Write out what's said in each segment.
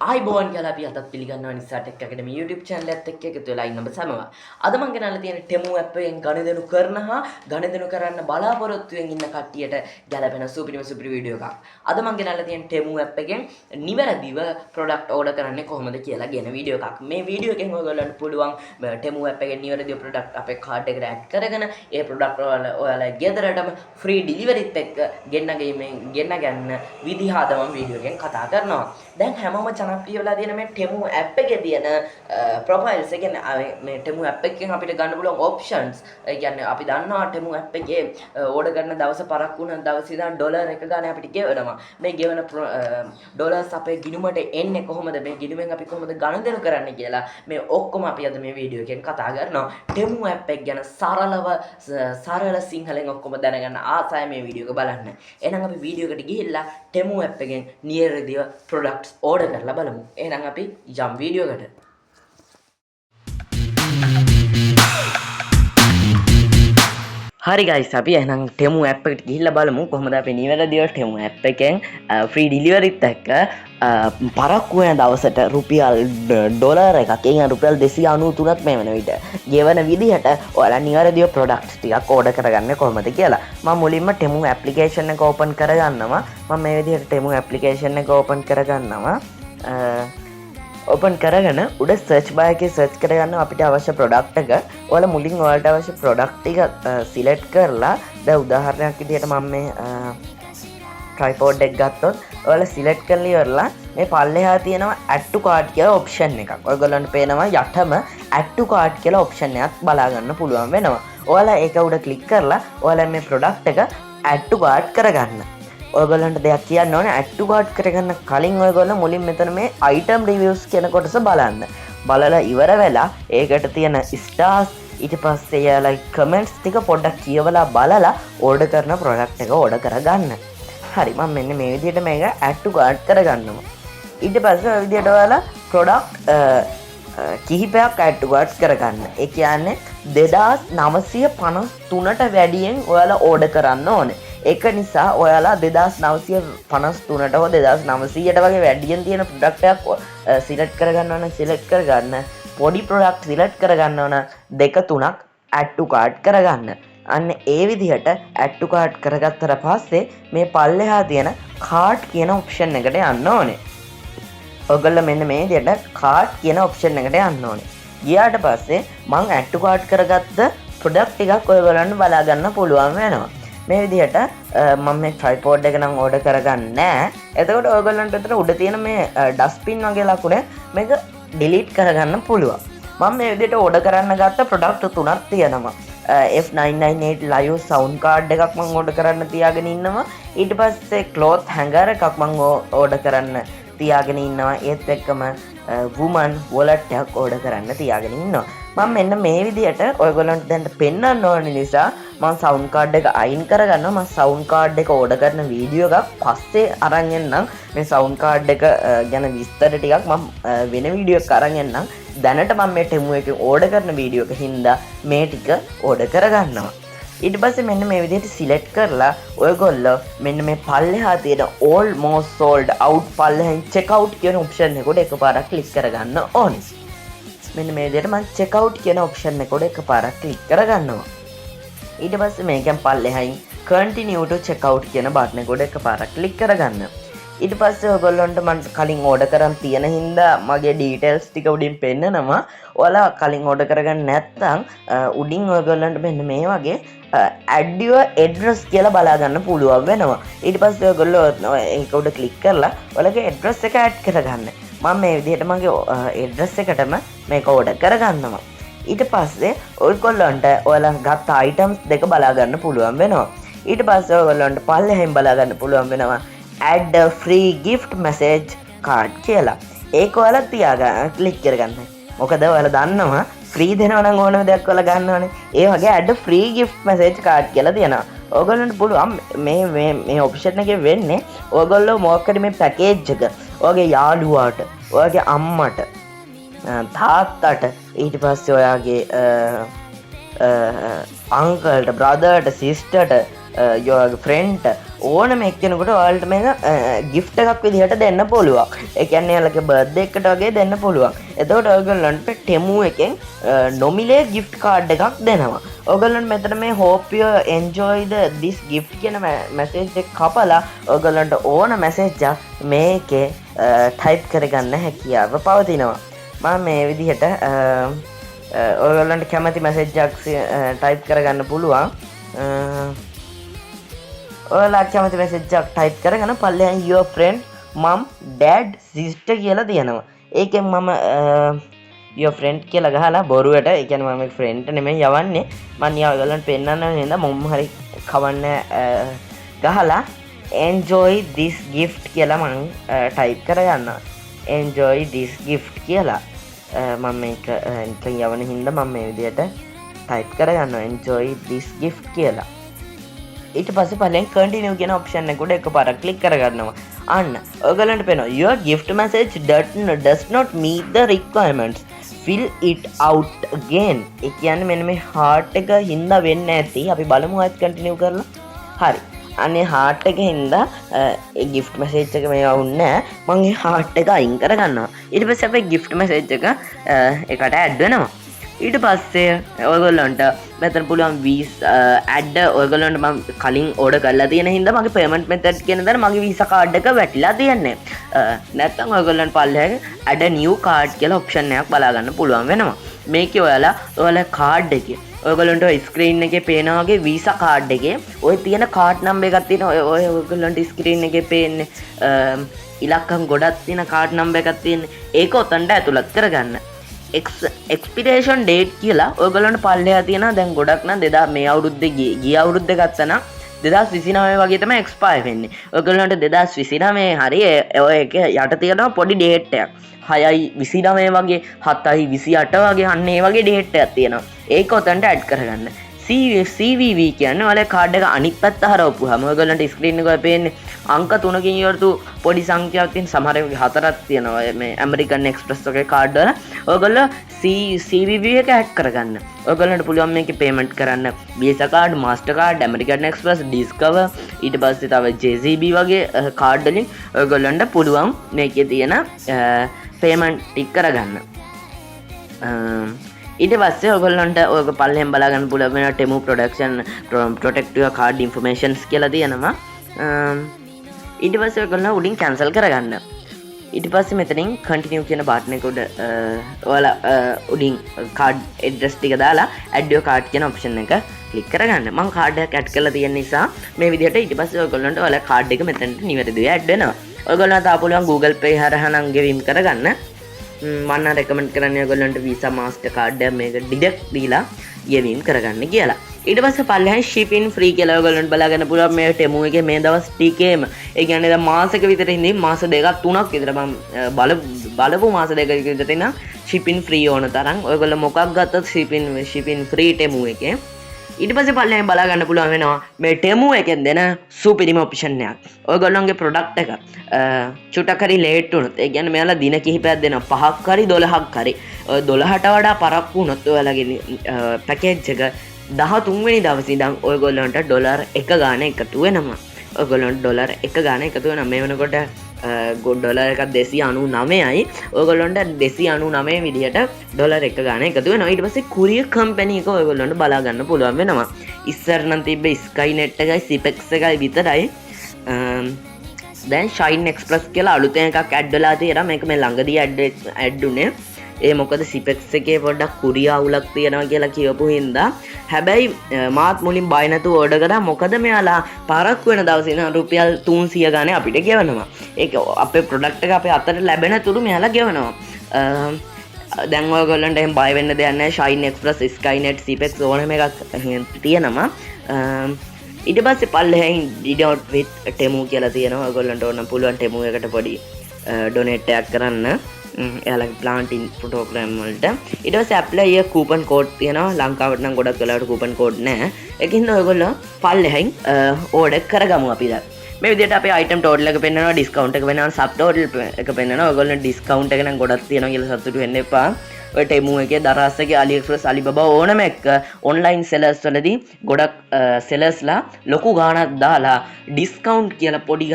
ආයිබෝන් කියලා අපි අදත් පිළිගන්නවා නිසා ටෙක් ඇකඩමි YouTube channel එකත් එක්ක එකතු වෙලා ඉන්න ඔබ සමව. අද මම ගෙනල්ලා තියෙන ටෙමු app එකෙන් ගණදෙනු කරන හා ගණදෙනු කරන්න බලාපොරොත්තු වෙමින් ඉන්න කට්ටියට ගැලපෙන සුපිරි වීඩියෝ එකක්. අද මම ගෙනල්ලා තියෙන ටෙමු app එකෙන් නිවැරදිව product order කරන්නේ කොහොමද කියලා කියන වීඩියෝ එකක්. මේ වීඩියෝ එකෙන් ඔයගොල්ලන්ට පුළුවන් ටෙමු app එකෙන් නිවැරදිව product අපේ cart එකට add කරගෙන ඒ product වල ඔයාලා ගෙදරටම free deliveryත් එක්ක ගෙන්න ගන්න විදිහ අද මම වීඩියෝ එකෙන් කතා කරනවා. දැන් හැමෝම ජනප්‍රිය වෙලා තියෙන මේ ටෙමු app එකේ තියෙන profiles ඒ කියන්නේ මේ ටෙමු app එකෙන් අපිට ගන්න පුළුවන් options ඒ කියන්නේ අපි දන්නවා ටෙමු app එකේ ඕඩර් කරන දවස පරක් වුණ දවස් ඉඳන් ඩොලර් එක ගානේ අපිට ගෙවනවා. මේ ගෙවන ඩොලර්ස් අපේ ගිණුමට එන්නේ කොහොමද, මේ ගිණුමෙන් අපි කොහොමද ගණන්දෙනු කරන්නේ කියලා මේ ඔක්කොම අපි අද මේ වීඩියෝ එකෙන් කතා කරනවා. ටෙමු app එක ගැන සරල සිංහලෙන් ඔක්කොම දැනගන්න ආසයි මේ වීඩියෝ එක බලන්න. එහෙනම් අපි වීඩියෝ එකට ගිහිල්ලා ටෙමු app එකෙන් නියරදිව products order කරලා බලමු. එහෙනම් අපි යම් වීඩියෝ එකට. හරි guys, අපි එහෙනම් ටෙමු app එකට ගිහිල්ලා බලමු කොහොමද අපි නිවැරදිව ටෙමු app එකෙන් free delivery එකක් පරක්කු වෙන දවසට රුපියල් ඩොලර් එකක් කියන්නේ රුපියල් 293ක් මේ වෙන විට ගෙවන විදිහට ඔයාලා නිවැරදිව products ටිකක් order කරගන්නේ කොහොමද කියලා. මම මුලින්ම ටෙමු application එක open කරගන්නවා. මම මේ විදිහට ටෙමු application එක open කරගන්නවා. open කරගෙන උඩ search bar එකේ search කරගන්න අපිට අවශ්‍ය product එක. ඔයාලා මුලින් ඔයාලට අවශ්‍ය product ටික select කරලා දැන් උදාහරණයක් විදිහට මම මේ tripod එක ගත්තොත් ඔයාලා select කරලා ඉවරලා මේ පල්ලෙහා තියෙනවා add to cart කියලා option එකක්. ඔයගොල්ලන්ට පේනවා යටම add to cart කියලා option එකක් බලා ගන්න පුළුවන් වෙනවා. ඔයාලා ඒක උඩ click කරලා ඔයාලා මේ product එක add to cart කරගන්න. ඔයගොල්ලන්ට දෙයක් කියන්න ඕනේ add to cart කරගන්න කලින් ඔයගොල්ලෝ මුලින් මෙතන මේ item reviews කියන කොටස බලන්න. බලලා ඉවර වෙලා ඒකට තියෙන stars ඊට පස්සේ යාලා comments ටික පොඩ්ඩක් කියවලා බලලා order කරන product එක order කරගන්න. හරි, මම මෙන්න මේ විදිහට මේක add to cart කරගන්නවා. ඊට පස්සේ ඔය විදිහට ඔයාලා product කිහිපයක් add to cart කරගන්න. ඒ කියන්නේ 2953ට වැඩියෙන් ඔයාලා order කරන්න ඕනේ. ඒක නිසා ඔයාලා 2953ට හෝ 2900ට වගේ වැඩියෙන් තියෙන ප්‍රොඩක්ට් එකක් සිලෙක්ට් කරගන්න ඕන. සිලෙක්ට් කරගන්න පොඩි ප්‍රොඩක්ට් සිලෙක්ට් කරගන්න ඕන 2-3ක් add to cart කරගන්න. අන්න ඒ විදිහට add to cart කරගත්තට පස්සේ මේ පල්ලෙහා තියෙන cart කියන option එකට යන්න ඕනේ. ඔයගොල්ලෝ මෙන්න මේ විදිහට cart කියන option එකට යන්න ඕනේ. ගියාට පස්සේ මම add to cart කරගත්ත ප්‍රොඩක්ට් ටිකක් ඔයගොල්ලන්ට බලා ගන්න පුළුවන් වෙනවා. මේ විදිහට මම මේ tripod එක නම් order කරගන්නේ නැහැ. එතකොට ඔයගොල්ලන්ට අතන උඩ තියෙන මේ dustbin වගේ ලකුණ මේක delete කරගන්න පුළුවන්. මම මේ විදිහට order කරන්න ගත්ත product තුනක් තියෙනවා. F998 live sound card එකක් මම order කරන්න තියාගෙන ඉන්නවා. ඊට පස්සේ cloth hanger එකක් මම order කරන්න තියාගෙන ඉන්නවා. ඒත් එක්කම woman wallet එකක් order කරන්න තියාගෙන ඉන්නවා. මම මෙන්න මේ විදිහට ඔයගොල්ලන්ට දැන් පෙන්වන්න ඕන නිසා මම sound card එක අයින් කරගන්නවා. මම sound card එක order කරන වීඩියෝ එකක් පස්සේ අරන් එන්නම්. මේ sound card එක ගැන විස්තර ටිකක් මම වෙන වීඩියෝ එකක් අරන් එන්නම්. දැනට මම මේ ටෙමු එකෙන් order කරන වීඩියෝ එක හින්දා මේ ටික order කරගන්නවා. ඊට පස්සේ මෙන්න මේ විදිහට select කරලා ඔයගොල්ලෝ මෙන්න මේ පල්ලෙහා තියෙන almost sold out පල්ලෙහෙන් check out කියන option එක උඩ එකපාරක් click කරගන්න ඕනේ. මෙන්න මේ විදිහට මම check out කියන option එක උඩ එකපාරක් click කරගන්නවා. ඊට පස්සේ මේකෙන් පල්ලෙහායින් continue to check out කියන button එක උඩ එකපාරක් click කරගන්න. ඊට පස්සේ ඔයගොල්ලන්ට මම කලින් order කරන් තියෙන හින්දා මගේ details ටික උඩින් පෙන්නනවා. ඔයාලා කලින් order කරගන්න නැත්නම් උඩින් ඔයගොල්ලන්ට මෙන්න මේ වගේ add your address කියලා බලා ගන්න පුළුවන් වෙනවා. ඊට පස්සේ ඔයගොල්ලෝ ඒක උඩ click කරලා ඔයාලගේ address එක add කරගන්න. මම මේ විදිහට මගේ address එකටම මේක order කරගන්නවා. ඊට පස්සේ ඔයගොල්ලන්ට ඔයාලා ගත්ත items දෙක බලා ගන්න පුළුවන් වෙනවා. ඊට පස්සේ ඔයගොල්ලන්ට පල්ලෙහෙන් බලා ගන්න පුළුවන් වෙනවා add a free gift message card කියලා. ඒක ඔයාලා තියාගන්න click කරගන්න. මොකද ඔයාලා දන්නවා free දෙනවා නම් ඕනම දෙයක් ඔයාලා ගන්නවනේ. ඒ වගේ add a free gift message card කියලා තියෙනවා. ඔයගොල්ලන්ට පුළුවන් මේ option එකේ වෙන්නේ ඔයගොල්ලෝ මොකක්ද මේ package එක ඔයගේ යාළුවාට, ඔයගේ අම්මට, තාත්තට, ඊට පස්සේ ඔයාගේ අංකල්ට, බ්‍රදර්ට, සිස්ටර්ට your friend ඕනම එක්කෙනෙකුට ඔයාලට මේක gift එකක් විදිහට දෙන්න පුළුවන්. ඒ කියන්නේ ඔයාලගේ birthday එකට වගේ දෙන්න පුළුවන්. එතකොට ඔයගොල්ලන්ට Temu එකෙන් නොමිලේ gift card එකක් දෙනවා. ඔයගොල්ලන්ට මෙතන මේ hope you enjoy this gift කියන message එක කපලා ඔයගොල්ලන්ට ඕන message එකක් මේකේ type කරගන්න හැකියාව පවතිනවා. මම මේ විදිහට ඔයගොල්ලන්ට කැමති message එකක් type කරගන්න පුළුවන්. ඔයාලා කැමති message එකක් type කරගෙන පල්ලෙහාන් your friend mom dad sister කියලා තියෙනවා. ඒකෙන් මම your friend කියලා ගහලා බොරුවට ඒ කියන්නේ මම friend නෙමෙයි යවන්නේ. මම ඔයගොල්ලන්ට පෙන්නන්න නේද මොම් හරි කවන්න ගහලා enjoy this gift කියලා මම type කරගන්නවා. enjoy this gift කියලා මම මේක නිකන් යවන හින්දා මම මේ විදිහට type කරගන්නවා enjoy this gift කියලා. ඊට පස්සේ පල්ලෙන් continue කියන option එක උඩ එකපාරක් click කරගන්නවා. අන්න ඔයගලන්ට පේනවා your gift message does not meet the requirements. fill it out again. ඒ කියන්නේ මෙන්න මේ heart එක හින්දා වෙන්නේ නැති. අපි බලමු ආයෙත් continue කරලා. හරි. අනේ heart එක හින්දා ඒ gift message එක මේවා වුන්නේ නැහැ. මම ඒ heart එක අයින් කරගන්නවා. ඊට පස්සේ අපේ gift message එක එකට add වෙනවා. ඊට පස්සේ ඔයගොල්ලන්ට මෙතන පුළුවන් visa add ඔයගොල්ලන්ට මම කලින් order කරලා තියෙන හින්දා මගේ payment method කියන දේ මගේ visa card එක වැටිලා තියන්නේ. නැත්නම් ඔයගොල්ලන්ට පල්ලෙහාගේ add a new card කියලා option එකක් බලා ගන්න පුළුවන් වෙනවා. මේකේ ඔයාලා card එකේ ඔයගොල්ලන්ට screen එකේ පේනා වගේ visa card එකේ ඔය තියෙන card number එකක් තියෙනවා. ඔය ඔයගොල්ලන්ට screen එකේ පේන්නේ ඉලක්කම් ගොඩක් තියෙන card number එකක් තියෙන්නේ. ඒක උතන්ට ඇතුළත් කරගන්න. expiration date කියලා ඔයගොල්ලන්ට පල්ලෙහා තියෙනවා. දැන් ගොඩක් නම් 2000 මේ අවුරුද්දේ ගිය අවුරුද්දේ ගත්තා නම් 2029 වගේ තමයි expire වෙන්නේ. ඔයගොල්ලන්ට 2029 හරි ඔය එක යට තියෙනවා පොඩි date එකක්. 6/29 වගේ 7/28 වගේ අන්න ඒ වගේ date එකක් තියෙනවා. ඒක උතන්ට add කරගන්න. CVV කියන්නේ ඔයාලේ කාඩ් එක අනිත් පැත්ත හරවපුවාම ඔයගොල්ලන්ට ස්ක්‍රීන් එකේ පේන්නේ අංක 3කින් ඉවරතු පොඩි සංඛ්‍යාවක් තියෙන සමහර ඒවාගේ 4ක් තියෙනවා මේ ඇමරිකන් එක්ස්ප්‍රස් වගේ කාඩ් වල ඔයගොල්ලෝ CVV එක ඇඩ් කරගන්න. ඔයගොල්ලන්ට පුළුවන් මේකේ පේමන්ට් කරන්න Visa card, Master card, American Express, Discover ඊට පස්සේ තව JCB වගේ කාඩ් වලින් ඔයගොල්ලන්ට පුළුවන් මේකේ තියෙන පේමන්ට් ටික කරගන්න. ඊට පස්සේ ඔයගොල්ලන්ට ඔයගොල්ලෝ පල්ලෙන් බලා ගන්න පුළුවන් වෙන Temu production protect your card informations කියලා තියෙනවා. ඊට පස්සේ ඔයගොල්ලෝ උඩින් cancel කරගන්න. ඊට පස්සේ මෙතනින් continue කියන button එක උඩ ඔයාලා උඩින් card address ටික දාලා add your card කියන option එක click කරගන්න. මම card එකක් add කරලා තියෙන නිසා මේ විදිහට ඊට පස්සේ ඔයගොල්ලන්ට ඔයාලා card එක මෙතනට නිවැරදිව add වෙනවා. ඔයගොල්ලන්ට ආ පුළුවන් Google Pay හරහා නම් ගෙවීම් කරගන්න. මම රෙකමන්ඩ් කරන්නේ ඔයගොල්ලන්ට Visa Master card එක මේක ඩිරෙක්ට් දීලා ගෙවීම් කරගන්න කියලා. ඊට පස්සේ පල්ලෙහාන් shipping free කියලා ඔයගොල්ලන්ට බලාගන්න පුළුවන් මේ Temu එකේ මේ දවස් ටිකේම. ඒ කියන්නේ දැන් මාසෙක විතර ඉඳි මාස දෙකක් තුනක් විතර මම බලපු මාස දෙකක විතර ඉන්න shipping free ඕන තරම් ඔයගොල්ලෝ මොකක් ගත්තත් shipping free Temu එකේ. ඊට පස්සේ පල්ලෙහාන් බලා ගන්න පුළුවන් වෙනවා මේ Temu එකෙන් දෙන සුපිරිම ඔප්ෂන් එකක්. ඔයගොල්ලන්ගේ ප්‍රොඩක්ට් එක චුටක් හරි ලේට් වුණොත් ඒ කියන්නේ මෙයාලා දින කිහිපයක් දෙනවා 5ක් හරි 12ක් හරි. ඔය 12ට වඩා පරක්කු වුණොත් ඔයාලගේ පැකේජ් එක 13 වෙනි දවසේ ඉඳන් ඔයගොල්ලන්ට ඩොලර් 1 ගාණ එකතු වෙනවා. ඔයගොල්ලන්ට ඩොලර් 1 ගාණ එකතු වෙනවා. මේ වෙනකොට ඩොලර් එකක් 299යි. ඔයගොල්ලන්ට 299 විදිහට ඩොලර් 1 ගාණ එකතු වෙනවා. ඊට පස්සේ courier company එක ඔයගොල්ලන්ට බලා ගන්න පුළුවන් වෙනවා. ඉස්සර නම් තිබ්බේ Skynet එකයි Sipex එකයි විතරයි. දැන් Shine Express කියලා අලුතෙන් එකක් ඇඩ් වෙලා තියෙනවා. මේක මේ ළඟදී ඇඩ් උනේ. ඒ මොකද Sipex එකේ පොඩ්ඩක් courier අවුලක් තියෙනවා කියලා කියවපු හින්දා. හැබැයි මාත් මුලින් බය නැතුව ඕඩර් කරා. මොකද මෙයාලා පරක්කු වෙන දවසේ ඉඳන් රුපියල් 300 ගානේ අපිට ගෙවනවා. ඒක අපේ ප්‍රොඩක්ට් එක අපේ අතට ලැබෙන තුරු මෙයාලා ගෙවනවා. දැන් ඔයගොල්ලන්ට එහෙම බය වෙන්න දෙයක් නැහැ. Shine Express, Skynet, Sipex ඕනම එකක් තියෙනවා. ඊට පස්සේ පල්ලෙහාන් did not with Temu කියලා තියෙනවා. ඔයගොල්ලන්ට ඕන පුළුවන් Temu එකට පොඩි donate එකක් කරන්න. එයාලගේ planting program වලට. ඊට පස්සේ apply a coupon code තියෙනවා. ලංකාවට නම් ගොඩක් වෙලාවට coupon code නැහැ. ඒකින්ද ඔයගොල්ලෝ පල්ලෙහාන් order කරගමු අපි දැන්. මේ විදිහට අපේ item total එක පෙන්නනවා, discount එක පෙන්නනවා, sub total එක පෙන්නනවා. ඔයගොල්ලෝ discount එක නම් ගොඩක් තියෙනවා කියලා සතුටු වෙන්න එපා. ඔය ටෙමු එකේ දරස් එකේ AliExpress Alibaba ඕනම එක ඔන්ලයින් සෙලර්ස් වලදී ගොඩක් සෙලර්ස්ලා ලොකු ගාණක් දාලා ඩිස්කවුන්ට් කියලා පොඩි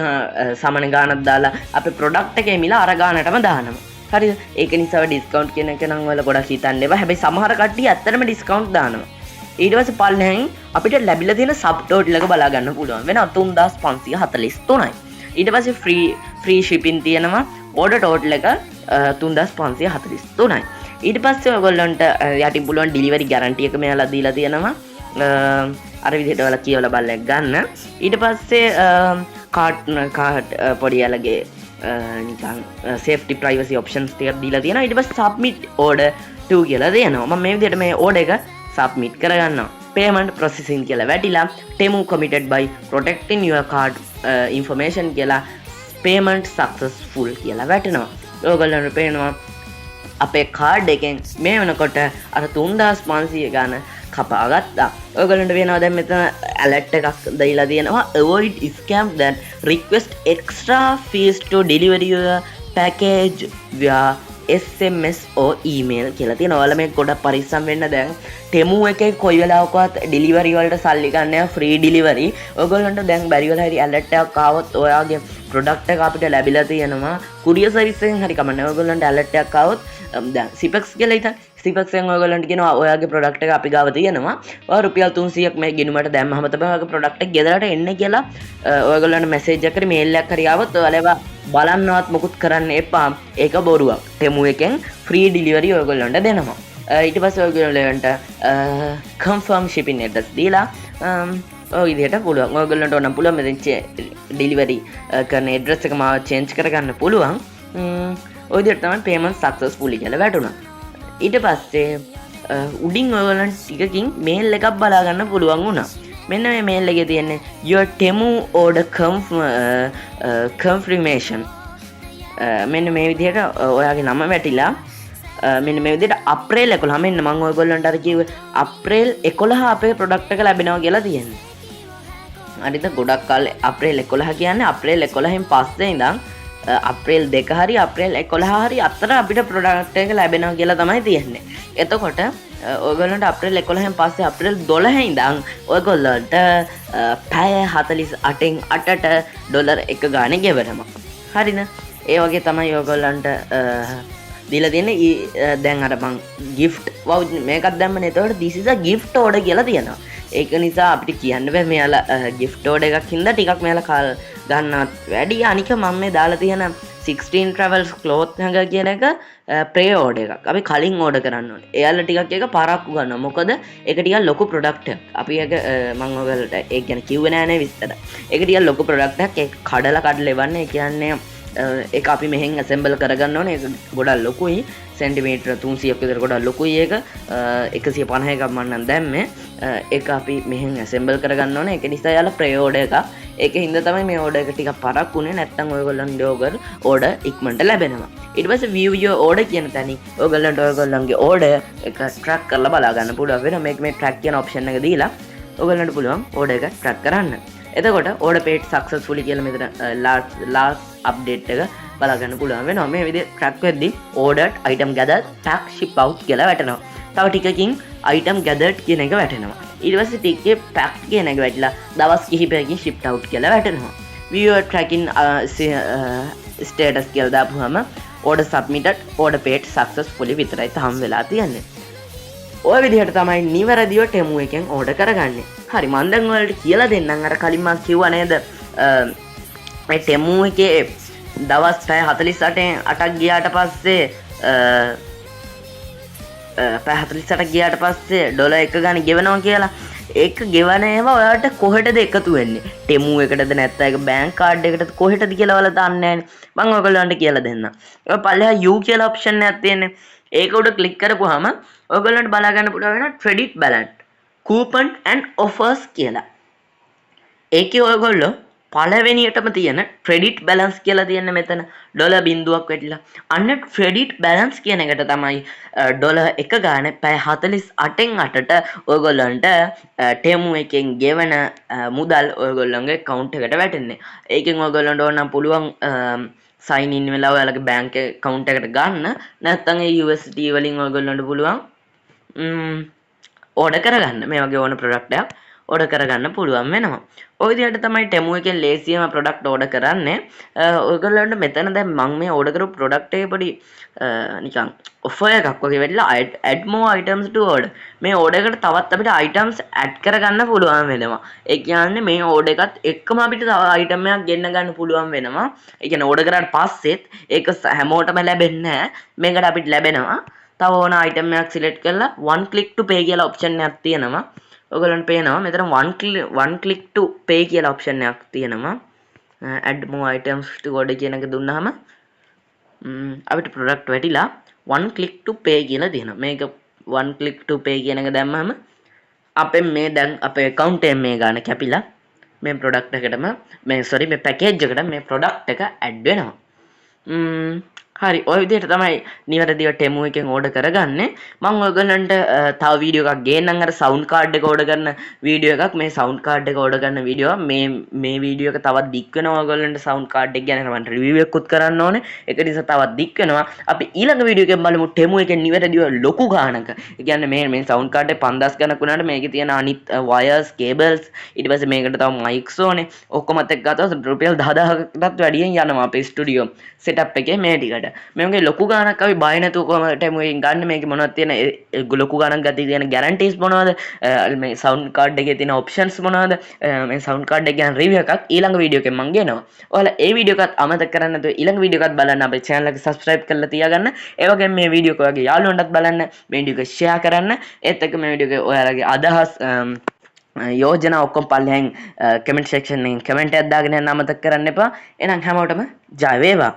සමන ගාණක් දාලා අපේ ප්‍රොඩක්ට් එකේ මිල අර ගාණටම දානවා. හරිද? ඒක නිසා ඩිස්කවුන්ට් කියන එක නම් වල ගොඩක් හිතන්න එපා. හැබැයි සමහර කට්ටිය ඇත්තටම ඩිස්කවුන්ට් දානවා. ඊට පස්සේ පල්ලෙහෙන් අපිට ලැබිලා තියෙන සබ් ටෝටල් එක බලා ගන්න පුළුවන්. වෙන 3543යි. ඊට පස්සේ ෆ්‍රී ෂිපින් තියෙනවා. ඕඩර් ටෝටල් එක 3543යි. ඊට පස්සේ ඔයගොල්ලන්ට යටින් පුළුවන් ඩිලිවරි ගැරන්ටි එක මෙයාලා දීලා තියෙනවා. අර විදිහට ඔයාලා කියවලා බලලා ගන්න. ඊට පස්සේ කාඩ් පොඩි යාලගේ නිකන් සේෆ්ටි ප්‍රයිවසි ඔප්ෂන්ස් ටිකක් දීලා තියෙනවා. ඊට පස්සේ සබ්මිට් ඕඩර් ටු කියලා දෙනවා. මම මේ විදිහට මේ ඕඩර් එක සබ්මිට් කරගන්නවා. payment processing කියලා වැටිලා Temu committed by protecting your card information කියලා payment successful කියලා වැටෙනවා. ඔයගොල්ලන්ට පේනවා අපේ කාඩ් එකෙන් මේ වෙනකොට අර 3500 ගාන කපා ගත්තා. ඔයගොල්ලන්ට වෙනවා දැන් මෙතන alert එකක් දීලා තියෙනවා avoid scam that request extra fees to deliver your package via SMS or email කියලා තියෙනවා. ඔයාලා මේ ගොඩක් පරිස්සම් වෙන්න දැන් Temu එකේ කොයි වෙලාවකවත් ඩෙලිවරි වලට සල්ලි ගන්න යා ෆ්‍රී ඩෙලිවරි. ඔයගොල්ලන්ට දැන් බැරි වෙලා හරි alert එකක් ආවොත් ඔයාගේ ප්‍රොඩක්ට් එක අපිට ලැබිලා තියෙනවා courier service එකෙන් හරි කමන්නේ. ඔයගොල්ලන්ට alert එකක් ආවොත් දැන් Sipex කියලා හිතන්න. Sipex එකෙන් ඔයගොල්ලන්ට කියනවා ඔයාගේ ප්‍රොඩක්ට් එක අපි ගාව තියෙනවා. ඔයා රුපියල් 300ක් මේ ගිණුමට දැම්මම තමයි ඔයාගේ ප්‍රොඩක්ට් එක ගෙදරට එන්නේ කියලා ඔයගොල්ලන්ට මැසේජ් එකක් හරි මේල් එකක් හරි ආවොත් ඔයාලා බලන්නවත් මොකුත් කරන්න එපා. ඒක බොරුවක්. Temu එකෙන් ෆ්‍රී ඩෙලිවරි ඔයගොල්ලන්ට දෙනවා. ඊට පස්සේ ඔයගොල්ලන්ට confirm shipping address දීලා ඔය විදිහට පුළුවන්. ඔයගොල්ලන්ට ඕනම් පුළුවන් මෙතෙන් ඩෙලිවරි කරන address එක මාව change කරගන්න පුළුවන්. ඔය විදිහට තමයි payment successfully කියලා වැටුණා. ඊට පස්සේ උඩින් ඔයගොල්ලන්ට ටිකකින් mail එකක් බලා ගන්න පුළුවන් වුණා. මෙන්න මේ mail එකේ තියෙන්නේ your Temu order confirmation. මෙන්න මේ විදිහට ඔයාගේ නම වැටිලා මෙන්න මේ විදිහට අප්‍රේල් 11 මෙන්න මම ඔයගොල්ලන්ට අර කිව්වේ අප්‍රේල් 11 අපේ ප්‍රොඩක්ට් එක ලැබෙනවා කියලා තියෙනවා. හරිද? ගොඩක් කාලේ අප්‍රේල් 11 කියන්නේ අප්‍රේල් 11න් පස්සේ ඉඳන් අප්‍රේල් 2 හරි අප්‍රේල් 11 හරි අතර අපිට ප්‍රොඩක්ට් එක ලැබෙනවා කියලා තමයි තියෙන්නේ. එතකොට ඔයගොල්ලන්ට අප්‍රේල් 11න් පස්සේ අප්‍රේල් 12 ඉඳන් ඔයගොල්ලන්ට පැය 48න් 8ට ඩොලර් එක ගානේ ගෙවනවා. හරිද? ඒ වගේ තමයි ඔයගොල්ලන්ට දීලා තියෙන්නේ. දැන් අර මං gift voucher මේකක් දැම්මනේ. එතකොට this is a gift order කියලා තියෙනවා. ඒක නිසා අපිට කියන්න බෑ මෙයාලා gift order එකක් හින්දා ටිකක් මෙයාලා කාල ගන්නවත් වැඩි. අනික මම මේ දාලා තියෙන 16 travels cloth එක කියන එක pre order එකක්. අපි කලින් order කරන්න ඕනේ. එයාලා ටිකක් ඒක පරක්කු ගන්නවා. මොකද ඒක ටිකක් ලොකු product එකක්. අපි ඒක මම ඔයගලට ඒක ගැන කිව්වේ නෑනේ විස්තර. ඒක ටිකක් ලොකු product එකක්. ඒක කඩලා එවන්නේ. ඒ කියන්නේ ඒක අපි මෙහෙන් ඇසෙම්බල් කරගන්න ඕනේ. ඒක ගොඩක් ලොකුයි. සෙන්ටිමීටර් 300ක් විතර ගොඩක් ලොකුයි ඒක. 150ක් මම නම් දැම්මේ. ඒක අපි මෙහෙන් ඇසෙම්බල් කරගන්න ඕනේ. ඒක නිසා යාලා ප්‍රේ ඕඩර් එකක්. ඒක හින්දා තමයි මේ ඕඩර් එක ටිකක් පරක් උනේ. නැත්තම් ඔයගොල්ලන්ගේ ඕඩර් ඉක්මනට ලැබෙනවා. ඊට පස්සේ view your order කියන තැනින් ඔයගොල්ලන්ට ඔයගොල්ලන්ගේ ඕඩර් එක ට්‍රැක් කරලා බලා ගන්න පුළුවන් වෙනවා. මේක මේ ට්‍රැක් කියන ඔප්ෂන් එක දීලා ඔයගොල්ලන්ට පුළුවන් ඕඩර් එක ට්‍රැක් කරන්න. එතකොට order paid successfully කියලා මෙතන last update එක බලා ගන්න පුළුවන් වෙනවා. මේ විදිහට track වෙද්දී ordered item gathered pack ship out කියලා වැටෙනවා. තව ටිකකින් item gathered කියන එක වැටෙනවා. ඊට පස්සේ ටිකේ pack කියන එක වැටිලා දවස් කිහිපයකින් shipped out කියලා වැටෙනවා. viewer tracking status කියලා දාපුවාම order submitted order paid successfully විතරයි තාම වෙලා තියෙන්නේ. ඔය විදිහට තමයි නිවැරදිව Temu එකෙන් ඕඩර් කරගන්නේ. හරි මම දැන් ඔයාලට කියලා දෙන්නම්. අර කලින් මම කිව්වා නේද මේ Temu එකේ දවස් 48න් 8ක් ගියාට පස්සේ පැය 48ක් ගියාට පස්සේ ඩොලර් එක ගන්න ගෙවනවා කියලා. ඒක ගෙවන ඒවා ඔයාලට කොහෙටද එකතු වෙන්නේ? Temu එකටද නැත්නම් ඒක බැංක් කාඩ් එකටද කොහෙටද කියලා ඔයාලා දන්නේ නැහැ. මම ඔයගොල්ලන්ට කියලා දෙන්නම්. ඔය පල්ලෙහා U කියලා ඔප්ෂන් එකක් තියෙන්නේ. ඒක උඩ ක්ලික් කරපුවාම ඔයගොල්ලන්ට බලා ගන්න පුළුවන් වෙනවා credit balance coupon and offers කියලා. ඒකේ ඔයගොල්ලෝ පළවෙනියටම තියෙන credit balance කියලා තියෙන මෙතන ඩොලර් බිඳුවක් වැටිලා. අන්න credit balance කියන එකට තමයි ඩොලර් එක ගානේ පැය 48න් 8ට ඔයගොල්ලන්ට Temu එකෙන් ගෙවන මුදල් ඔයගොල්ලන්ගේ account එකට වැටෙන්නේ. ඒකෙන් ඔයගොල්ලන්ට ඕන නම් පුළුවන් සයින් ඉන් වෙලා ඔයාලගේ බැංක් account එකට ගන්න. නැත්නම් ඒ USDT වලින් ඔයගොල්ලන්ට පුළුවන් ඕඩර් කරගන්න. මේ වගේ ඕන ප්‍රොඩක්ට් එකක් ඕඩර් කරගන්න පුළුවන් වෙනවා. ඔය විදිහට තමයි Temu එකෙන් ලේසියම ප්‍රොඩක්ට් ඕඩර් කරන්නේ. ඔයගොල්ලන්ට මෙතන දැන් මම මේ ඕඩර් කරපු ප්‍රොඩක්ට් එකේ පොඩි නිකන් ඔෆර් එකක් වගේ වෙලා add more items to order. මේ ඕඩර් එකට තවත් අපිට items add කරගන්න පුළුවන් වෙනවා. ඒ කියන්නේ මේ ඕඩර් එකත් එක්කම අපිට තව item එකක් ගෙන්න ගන්න පුළුවන් වෙනවා. ඒ කියන්නේ ඕඩර් කරාට පස්සෙත් ඒක හැමෝටම ලැබෙන්නේ නැහැ. මේකට අපිට ලැබෙනවා තව ඕන item එකක් select කරලා one click to pay කියලා option එකක් තියෙනවා. ඔයගොල්ලන්ට පේනවා මෙතන one click to pay කියලා option එකක් තියෙනවා. add more items to order කියන එක දුන්නාම අපිට product වැටිලා one click to pay කියලා දෙනවා. මේක one click to pay කියන එක දැම්මම අපේ මේ දැන් අපේ account එකේ මේ ගාන කැපිලා මේ product එකටම මේ package එකට මේ product එක add වෙනවා. හරි ඔය විදිහට තමයි නිවැරදිව Temu එකෙන් ඕඩර් කරගන්නේ. මම ඔයගලන්ට තව වීඩියෝ එකක් ගේන්නම් අර සවුන්ඩ් කාඩ් එක ඕඩර් කරන වීඩියෝ එකක්. මේ සවුන්ඩ් කාඩ් එක ඕඩර් කරන වීඩියෝ මේ වීඩියෝ එක තවත් දික් වෙනවා. ඔයගලන්ට සවුන්ඩ් කාඩ් එක ගැන මම රිවිව් එකකුත් කරන්න ඕනේ. ඒක නිසා තවත් දික් වෙනවා. අපි ඊළඟ වීඩියෝ එකෙන් බලමු Temu එකෙන් නිවැරදිව ලොකු ගානක. ඒ කියන්නේ මේ සවුන්ඩ් කාඩ් එක 5000 ගණක් වුණාට මේකේ තියෙන අනිත් වයර්ස් කේබල්ස් ඊට පස්සේ මේකට තව මයික්ස් ඕනේ. ඔක්කොමත් එක්ක ගත්තොත් රුපියල් 10000කටත් වැඩියෙන් යනවා අපේ ස්ටුඩියෝ සෙටප් එකේ මේ ටිකට. මේ වගේ ලොකු ගානක් අපි බය නැතුව කොහොමද Temu එකෙන් ගන්න. මේකේ මොනවද තියෙන ලොකු ගානක් ගත්තී තියෙන ගැරන්ටිස් මොනවද, මේ සවුන්ඩ් කාඩ් එකේ තියෙන ඔප්ෂන්ස් මොනවද, මේ සවුන්ඩ් කාඩ් එක ගැන රිවිව් එකක් ඊළඟ වීඩියෝ එකෙන් මම ගෙනවා. ඔයාලා ඒ වීඩියෝ එකත් අමතක කරන්නේ නැතුව ඊළඟ වීඩියෝ එකත් බලන්න. අපේ channel එක subscribe කරලා තියාගන්න. ඒ වගේම මේ වීඩියෝ එක ඔයාගේ යාළුවන්ටත් බලන්න, මේ වීඩියෝ එක share කරන්න. ඒත් එක්ක මේ වීඩියෝ එක ඔයාලගේ අදහස් යෝජනා ඔක්කොම පල්ලෙහෙන් කමෙන්ට් සෙක්ෂන් එකෙන් කමෙන්ට් එකක් දාගෙන යන්න අමතක කරන්න එපා. එහෙනම් හැමෝටම ජය වේවා.